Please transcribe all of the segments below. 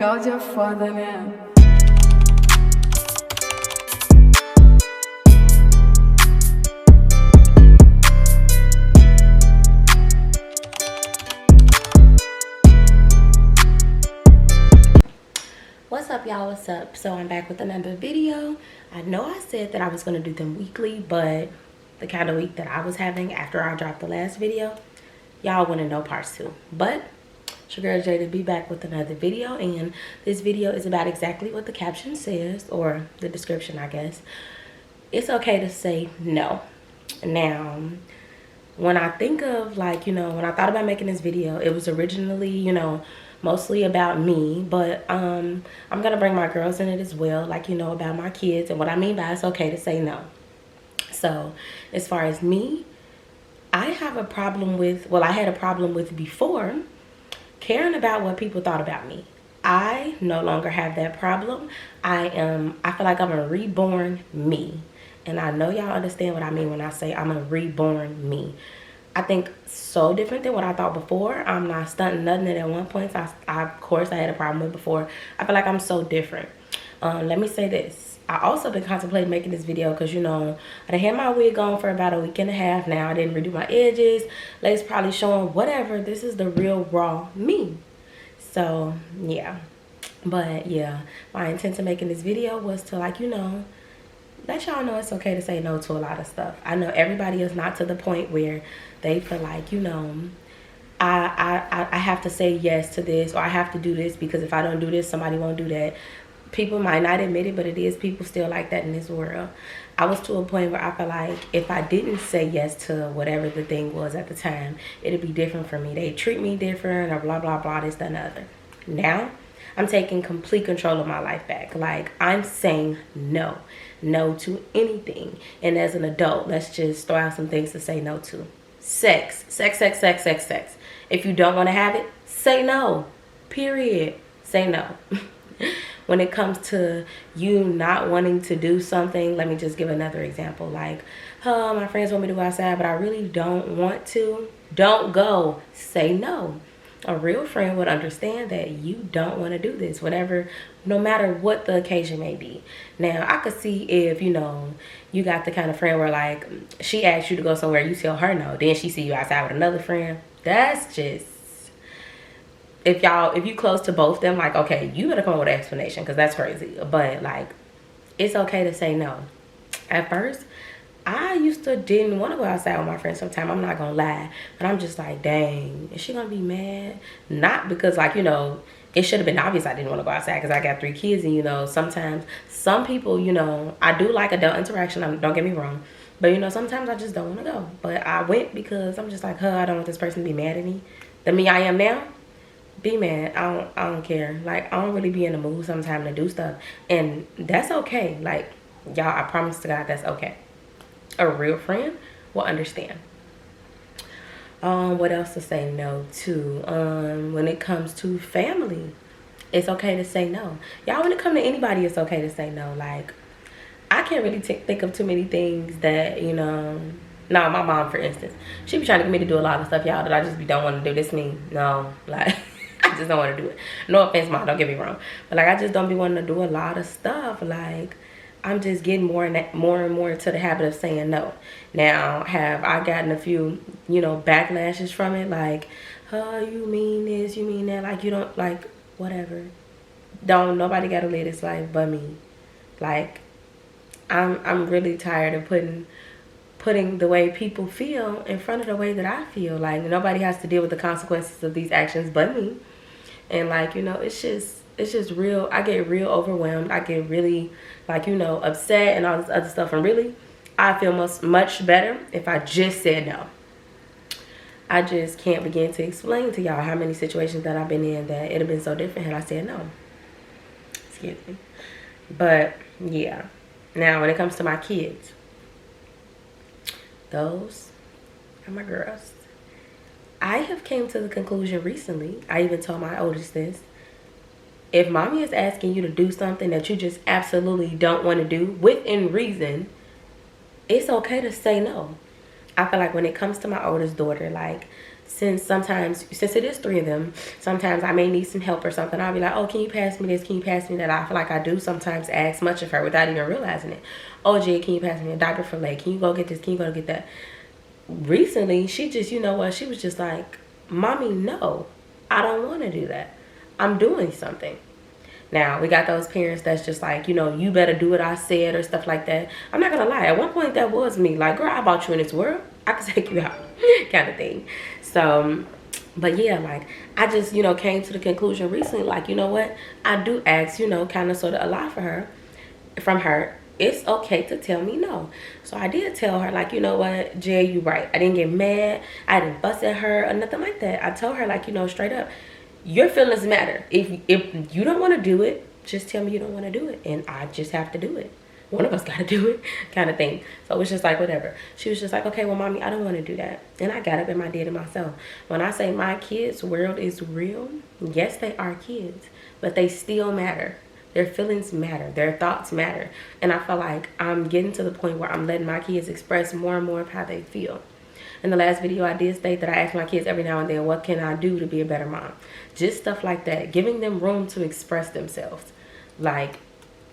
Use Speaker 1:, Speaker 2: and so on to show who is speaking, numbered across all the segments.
Speaker 1: Y'all just foda, né?
Speaker 2: What's up, y'all? What's up? So I'm back with another video. I know I said that I was going to do them weekly, but the kind of week that I was having after I dropped the last video, y'all want to know parts 2. But it's your girl Jay to be back with another video, and this video is about exactly what the caption says, or the description, I guess. It's okay to say no. Now, when I think of, like, when I thought about making this video, it was originally, mostly about me, but I'm gonna bring my girls in it as well, like, about my kids. And what I mean by it's okay to say no. So as far as me, I have a problem with, well, I had a problem with before caring about what people thought about me. I no longer have that problem. I feel like I'm a reborn me. And I know y'all understand what I mean when I say I'm a reborn me. I think so different than what I thought before. I'm not stunting nothing that at one point, of course, I had a problem with before. I feel like I'm so different. Let me say this. I also been contemplating making this video because, I had my wig on for about a week and a half now. I didn't redo my edges. Legs probably showing, whatever. This is the real raw me. So, yeah. But, yeah, my intent to making this video was to, like, let y'all know it's okay to say no to a lot of stuff. I know everybody is not to the point where they feel like, I have to say yes to this, or I have to do this because if I don't do this, somebody won't do that. People might not admit it, but it is people still like that in this world. I was to a point where I feel like if I didn't say yes to whatever the thing was at the time, it'd be different for me. They treat me different, or blah, blah, blah, this, that, and the other. Now, I'm taking complete control of my life back. Like, I'm saying no. No to anything. And as an adult, let's just throw out some things to say no to. Sex. Sex, sex, sex, sex, sex. If you don't want to have it, say no. Period. Say no. When it comes to you not wanting to do something, let me just give another example. Like, oh, my friends want me to go outside, but I really don't want to. Don't go. Say no. A real friend would understand that you don't want to do this, whatever, no matter what the occasion may be. Now, I could see if, you got the kind of friend where, like, she asks you to go somewhere, you tell her no, then she see you outside with another friend. That's just, if you close to both them, like, okay, you better come up with an explanation because that's crazy. But, like, it's okay to say no. At first, I didn't want to go outside with my friends sometimes. I'm not going to lie. But I'm just like, dang, is she going to be mad? Not because, like, it should have been obvious I didn't want to go outside because I got 3 kids. And, sometimes some people, I do like adult interaction. Don't get me wrong. But, sometimes I just don't want to go. But I went because I'm just like, I don't want this person to be mad at me. The me I am now, be mad. I don't care. Like, I don't really be in the mood sometimes to do stuff. And that's okay. Like, y'all, I promise to God that's okay. A real friend will understand. What else to say no to? When it comes to family, it's okay to say no. Y'all, when it comes to anybody, it's okay to say no. Like, I can't really think of too many things that, no, my mom, for instance, she be trying to get me to do a lot of stuff, y'all, that I just don't want to do. This me, no, like, I just don't want to do it. No offense, mom, don't get me wrong. But, like, I just don't be wanting to do a lot of stuff. Like, I'm just getting more and more to the habit of saying no. Now, have I gotten a few, backlashes from it? Like, oh, you mean this, you mean that. Like, you don't, like, whatever. Nobody got to live this life but me. Like, I'm really tired of putting the way people feel in front of the way that I feel. Like, nobody has to deal with the consequences of these actions but me. And, like, it's just real. I get real overwhelmed. I get really, like, upset and all this other stuff. And really, I feel much better if I just said no. I just can't begin to explain to y'all how many situations that I've been in that it'd have been so different had I said no. Excuse me. But, yeah. Now, when it comes to my kids, those are my girls. I have came to the conclusion recently, I even told my oldest this, if mommy is asking you to do something that you just absolutely don't want to do within reason, it's okay to say no. I feel like when it comes to my oldest daughter, like, since it is 3 of them, sometimes I may need some help or something. I'll be like, oh, can you pass me this? Can you pass me that? I feel like I do sometimes ask much of her without even realizing it. Oh, Jay, can you pass me a Dr. Filet? Can you go get this? Can you go get that? Recently, she just, you know what? She was just like, Mommy, no, I don't want to do that. I'm doing something. Now, we got those parents that's just like, you know, you better do what I said or stuff like that. I'm not going to lie. At one point, that was me. Like, girl, I brought you in this world. I can take you out kind of thing. So, but yeah, like, I just, you know, came to the conclusion recently, like, you know what? I do ask, you know, kind of sort of a lot from her. It's okay to tell me no. So I did tell her, like, you know what, Jay, you right. I didn't get mad. I didn't fuss at her or nothing like that. I told her, like, you know, straight up, your feelings matter. If you don't want to do it, just tell me you don't want to do it, and I just have to do it. One of us got to do it, kind of thing. So it was just like, whatever. She was just like, okay, well, Mommy, I don't want to do that. And I got up and I did it myself. When I say my kids' world is real, yes, they are kids, but they still matter. Their feelings matter. Their thoughts matter. And I feel like I'm getting to the point where I'm letting my kids express more and more of how they feel. In the last video, I did state that I ask my kids every now and then, what can I do to be a better mom? Just stuff like that. Giving them room to express themselves. Like,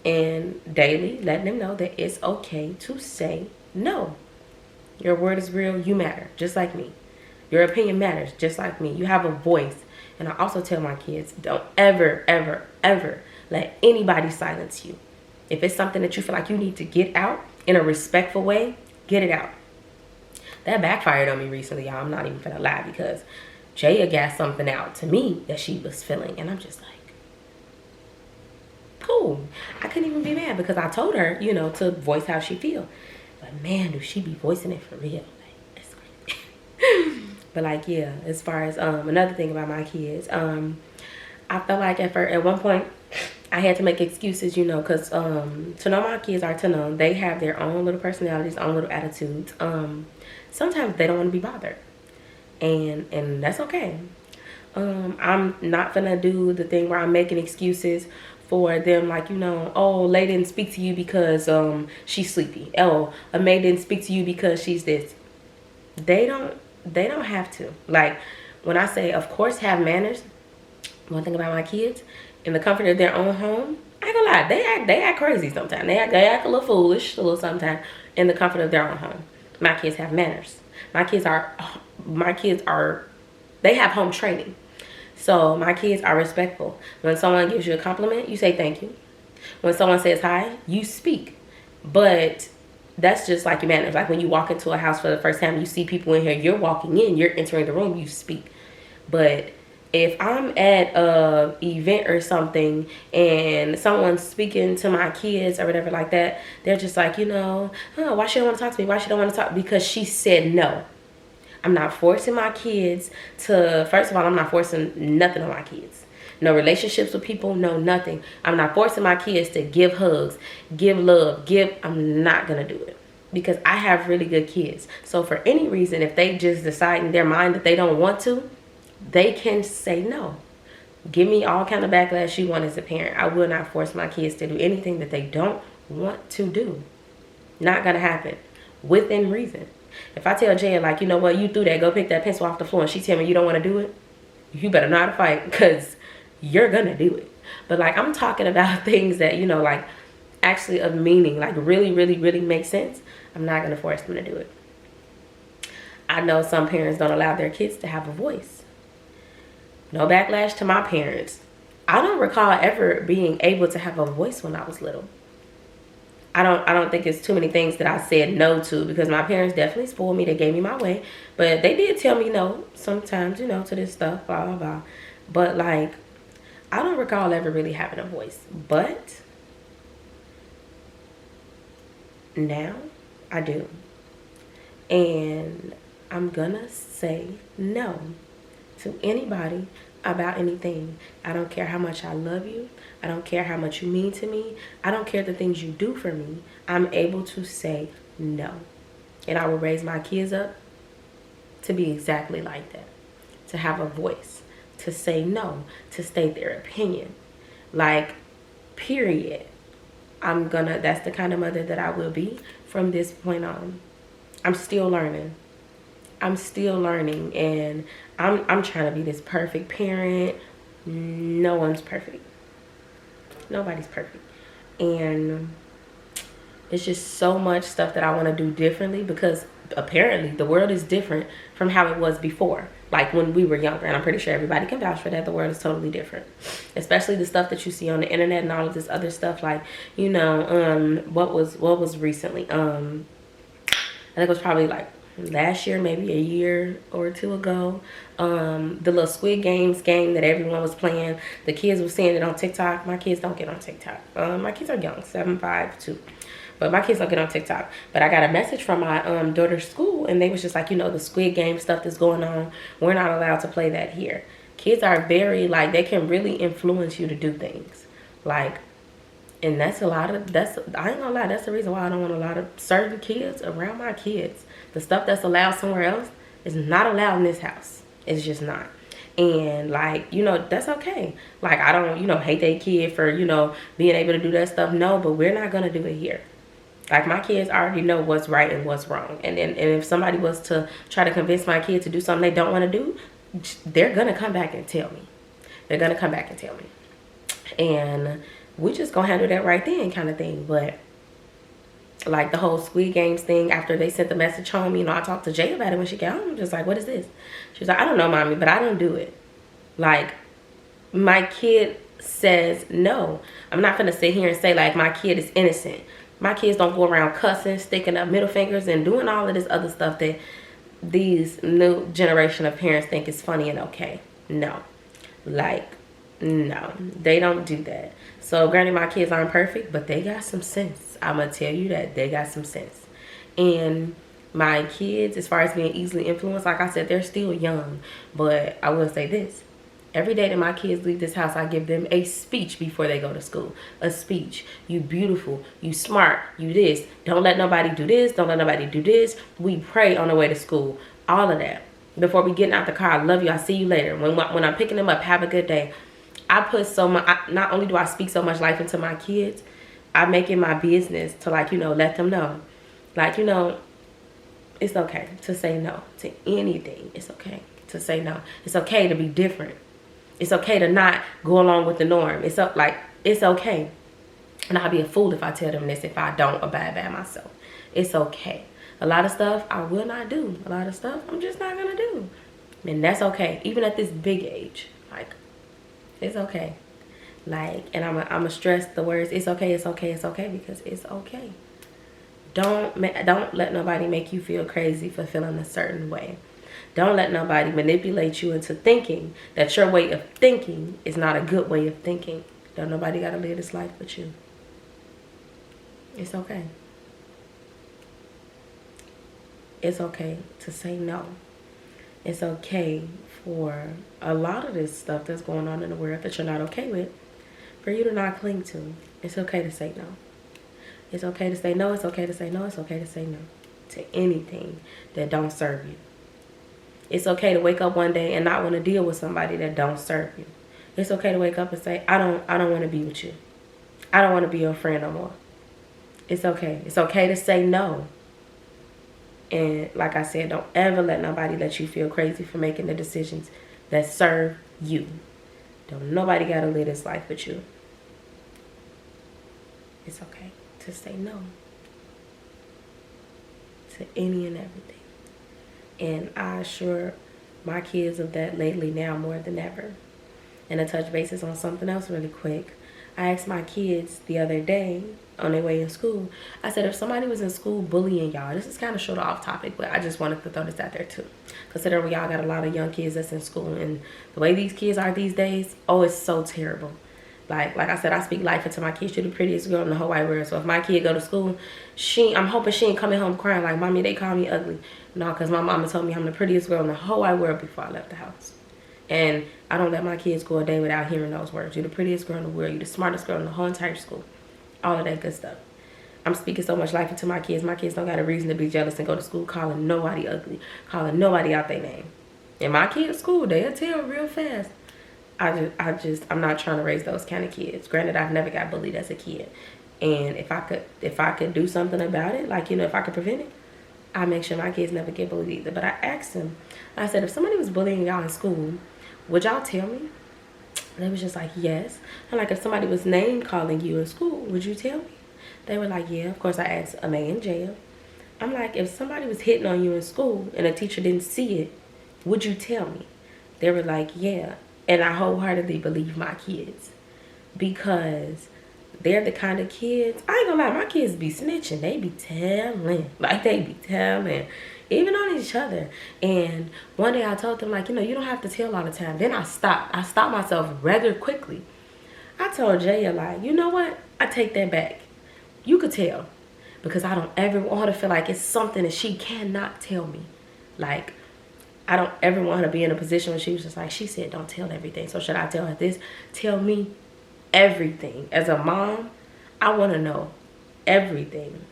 Speaker 2: and daily letting them know that it's okay to say no. Your word is real. You matter, just like me. Your opinion matters, just like me. You have a voice. And I also tell my kids, don't ever, ever, ever let anybody silence you. If it's something that you feel like you need to get out in a respectful way, get it out. That backfired on me recently, y'all. I'm not even gonna lie, because Jaya got something out to me that she was feeling, and I'm just like, cool. I couldn't even be mad because I told her, you know, to voice how she feel. But man, do she be voicing it for real? Like, it's crazy. But like, yeah, as far as another thing about my kids, I felt like at one point I had to make excuses, you know, because to know my kids are to know they have their own little personalities, own little attitudes. Sometimes they don't want to be bothered, and that's okay. I'm not gonna do the thing where I'm making excuses for them, like, you know, oh, Lay didn't speak to you because she's sleepy. Oh, a May didn't speak to you because she's this. They don't have to. Like, when I say, of course, have manners, one thing about my kids, in the comfort of their own home, I ain't gonna lie, they act crazy sometimes. They act a little foolish a little sometimes in the comfort of their own home. My kids have manners. My kids they have home training. So my kids are respectful. When someone gives you a compliment, you say thank you. When someone says hi, you speak. But that's just like your manners. Like when you walk into a house for the first time, you see people in here, you're walking in, you're entering the room, you speak. But if I'm at a event or something and someone's speaking to my kids or whatever like that, they're just like, you know, oh, why she don't want to talk to me? Why she don't want to talk? Because she said no. I'm not forcing my kids to, first of all, I'm not forcing nothing on my kids. No relationships with people, no nothing. I'm not forcing my kids to give hugs, give love, I'm not going to do it. Because I have really good kids. So for any reason, if they just decide in their mind that they don't want to, they can say no. Give me all kind of backlash you want as a parent. I will not force my kids to do anything that they don't want to do. Not going to happen. Within reason. If I tell Jan, like, you know what, you threw that, go pick that pencil off the floor, and she tell me you don't want to do it, you better know how to fight, because you're going to do it. But, like, I'm talking about things that, you know, like, actually of meaning, like, really, really, really make sense. I'm not going to force them to do it. I know some parents don't allow their kids to have a voice. No backlash to my parents. I don't recall ever being able to have a voice when I was little. I don't think it's too many things that I said no to, because my parents definitely spoiled me. They gave me my way. But they did tell me no sometimes, you know, to this stuff, blah, blah, blah. But, like, I don't recall ever really having a voice. But now I do. And I'm gonna say no to anybody about anything. I don't care how much I love you. I don't care how much you mean to me. I don't care the things you do for me. I'm able to say no. And I will raise my kids up to be exactly like that. To have a voice. To say no. To state their opinion. Like, period. That's the kind of mother that I will be from this point on. I'm still learning. I'm still learning, and I'm trying to be this perfect parent. No one's perfect. Nobody's perfect. And it's just so much stuff that I want to do differently, because apparently the world is different from how it was before, like when we were younger. And I'm pretty sure everybody can vouch for that. The world is totally different, especially the stuff that you see on the internet and all of this other stuff. Like, you know, what was recently, I think it was probably like last year, maybe a year or two ago, the little Squid Games game that everyone was playing. The kids were seeing it on TikTok. My kids don't get on TikTok. My kids are young, 7, 5, 2. But my kids don't get on TikTok. But I got a message from my daughter's school, and they was just like, you know, the Squid Game stuff that's going on, we're not allowed to play that here. Kids are very, like, they can really influence you to do things. Like, and that's a lot of, I ain't gonna lie, that's the reason why I don't want a lot of certain kids around my kids. The stuff that's allowed somewhere else is not allowed in this house. It's just not. And, like, you know, that's okay. Like, I don't, you know, hate that kid for, you know, being able to do that stuff. No, but we're not gonna do it here. Like, my kids already know what's right and what's wrong. And if somebody was to try to convince my kid to do something they don't want to do, they're gonna come back and tell me. They're gonna come back and tell me. And we just gonna handle that right then, kind of thing. But like the whole Squid Games thing, after they sent the message home, you know, I talked to Jay about it when she got home. I'm just like, what is this? She was like, I don't know, mommy, but I don't do it. Like, my kid says no. I'm not gonna sit here and say like my kid is innocent. My kids don't go around cussing, sticking up middle fingers, and doing all of this other stuff that these new generation of parents think is funny and okay. No. Like, no, they don't do that. So granted, my kids aren't perfect, but they got some sense. I'm gonna tell you that they got some sense. And my kids, as far as being easily influenced, like I said, they're still young. But I will say this: every day that my kids leave this house, I give them a speech before they go to school. A speech. You beautiful, you smart, you this. Don't let nobody do this, don't let nobody do this. We pray on the way to school. All of that. Before we get out the car, I love you, I'll see you later. When I'm picking them up, have a good day. I put so much, not only do I speak so much life into my kids, I make it my business to, like, you know, let them know. Like, you know, it's okay to say no to anything. It's okay to say no. It's okay to be different. It's okay to not go along with the norm. It's okay. And I'll be a fool if I tell them this if I don't abide by myself. It's okay. A lot of stuff I will not do. A lot of stuff I'm just not gonna do. And that's okay. Even at this big age. Like, it's okay. Like, and I'm a stress the words it's okay, it's okay, it's okay, because it's okay. Don't let nobody make you feel crazy for feeling a certain way. Don't let nobody manipulate you into thinking that your way of thinking is not a good way of thinking. Don't nobody gotta live this life but you. It's okay. It's okay to say no. It's okay for a lot of this stuff that's going on in the world that you're not okay with, for you to not cling to. It's okay to say no. It's okay to say no. It's okay to say no. It's okay to say no to anything that don't serve you. It's okay to wake up one day and not want to deal with somebody that don't serve you. It's okay to wake up and say, I don't want to be with you. I don't want to be your friend no more. It's okay. It's okay to say no. And like I said, don't ever let nobody let you feel crazy for making the decisions that serve you. Don't nobody gotta live this life but you. It's okay to say no to any and everything. And I assure my kids of that lately now more than ever. And to touch bases on something else really quick, I asked my kids the other day on their way in school, I said, if somebody was in school bullying y'all, this is kind of short off topic, but I just wanted to throw this out there too. Considering y'all got a lot of young kids that's in school, and the way these kids are these days, oh, it's so terrible. Like I said, I speak life into my kids. She's the prettiest girl in the whole wide world. So if my kid go to school, I'm hoping she ain't coming home crying like, mommy, they call me ugly. No, because my mama told me I'm the prettiest girl in the whole wide world before I left the house. And I don't let my kids go a day without hearing those words. You're the prettiest girl in the world. You're the smartest girl in the whole entire school. All of that good stuff. I'm speaking so much life into my kids. My kids don't got a reason to be jealous and go to school calling nobody ugly, calling nobody out their name. In my kids' school, they'll tell real fast. I'm not trying to raise those kind of kids. Granted, I've never got bullied as a kid. And if I could do something about it, like, you know, if I could prevent it, I make sure my kids never get bullied either. But I asked them, I said, if somebody was bullying y'all in school, would y'all tell me? They was just like, yes. I'm like, if somebody was name calling you in school, would you tell me? They were like, yeah. Of course, I asked, am I in jail? I'm like, if somebody was hitting on you in school and a teacher didn't see it, would you tell me? They were like, yeah. And I wholeheartedly believe my kids, because they're the kind of kids, I ain't gonna lie, my kids be snitching. They be telling. Like, they be telling. Even on each other. And one day I told them, like, you know, you don't have to tell all the time. Then I stopped. I stopped myself rather quickly. I told Jaya, like, you know what? I take that back. You could tell. Because I don't ever want her to feel like it's something that she cannot tell me. Like, I don't ever want her to be in a position where she was just like, she said don't tell everything. So should I tell her this? Tell me everything. As a mom, I want to know everything.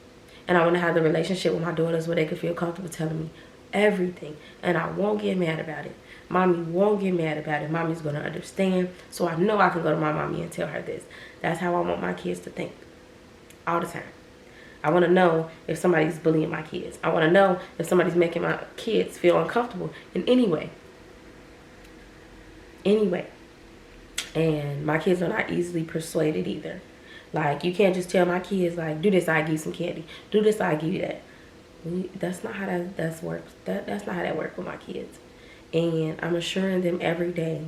Speaker 2: And I want to have the relationship with my daughters where they can feel comfortable telling me everything. And I won't get mad about it. Mommy won't get mad about it. Mommy's going to understand. So I know I can go to my mommy and tell her this. That's how I want my kids to think all the time. I want to know if somebody's bullying my kids. I want to know if somebody's making my kids feel uncomfortable in any way. Anyway. And my kids are not easily persuaded either. Like, you can't just tell my kids, like, do this, I give you some candy. Do this, I give you that. That's not how that works. That's not how that works with my kids. And I'm assuring them every day.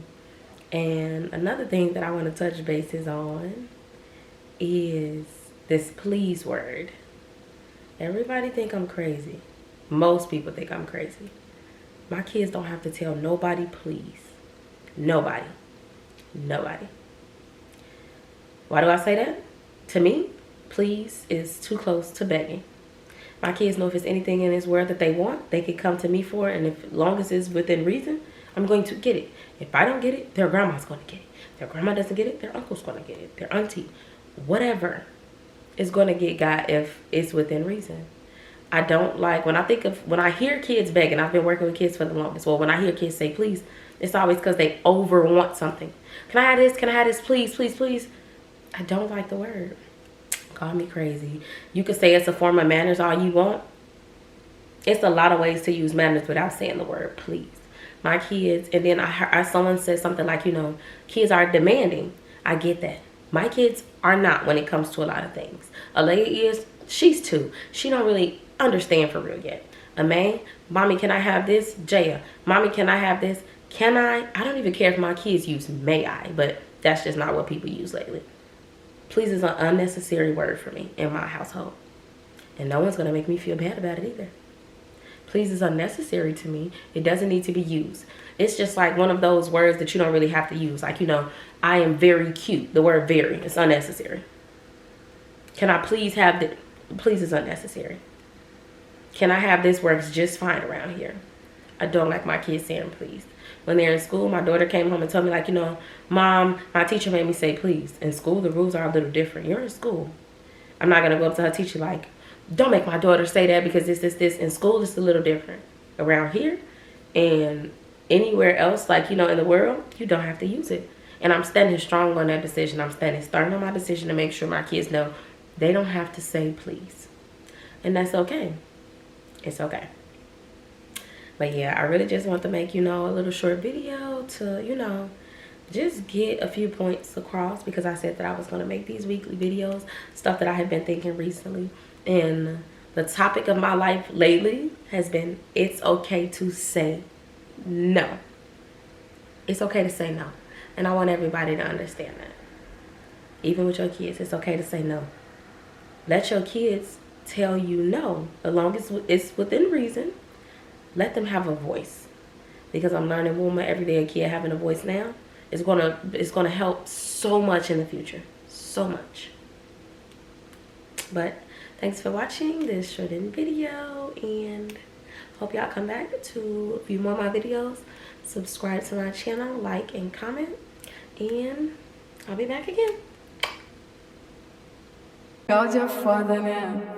Speaker 2: And another thing that I want to touch bases on is this please word. Everybody think I'm crazy. Most people think I'm crazy. My kids don't have to tell nobody please. Nobody. Nobody. Why do I say that? To me, please is too close to begging. My kids know if it's anything in this world that they want, they can come to me for it. And if, as long as it's within reason, I'm going to get it. If I don't get it, their grandma's going to get it. Their grandma doesn't get it, their uncle's going to get it. Their auntie. Whatever is going to get got if it's within reason. I don't like, when I hear kids begging, I've been working with kids for the longest. Well, when I hear kids say please, it's always because they over want something. Can I have this? Can I have this? Please, please, please. I don't like the word. Call me crazy. You could say it's a form of manners all you want. It's a lot of ways to use manners without saying the word please. My kids, and then I heard someone said something like, you know, kids are demanding. I get that. My kids are not when it comes to a lot of things. A lady is, she's 2. She don't really understand for real yet. A man, mommy, can I have this? Jaya, mommy, can I have this? Can I? I don't even care if my kids use may I, but that's just not what people use lately. Please is an unnecessary word for me in my household. And no one's going to make me feel bad about it either. Please is unnecessary to me. It doesn't need to be used. It's just like one of those words that you don't really have to use. Like, you know, I am very cute. The word very is unnecessary. Can I please have the, please is unnecessary. Can I have this works just fine around here. I don't like my kids saying please. When they're in school, my daughter came home and told me, like, you know, Mom, my teacher made me say please. In school, the rules are a little different. You're in school. I'm not going to go up to her teacher like, don't make my daughter say that because this. In school, it's a little different. Around here and anywhere else, like, you know, in the world, you don't have to use it. And I'm standing strong on that decision. I'm standing stern on my decision to make sure my kids know they don't have to say please. And that's okay. It's okay. But yeah, I really just want to make, you know, a little short video to, you know, just get a few points across, because I said that I was going to make these weekly videos, stuff that I have been thinking recently. And the topic of my life lately has been, it's okay to say no. It's okay to say no. And I want everybody to understand that. Even with your kids, it's okay to say no. Let your kids tell you no, as long as it's within reason. Let them have a voice, because I'm learning more every day. A kid having a voice now is gonna help so much in the future, so much. But thanks for watching this shortened video, and hope y'all come back to view more of my videos. Subscribe to my channel, like and comment, and I'll be back again.
Speaker 1: Called your father now.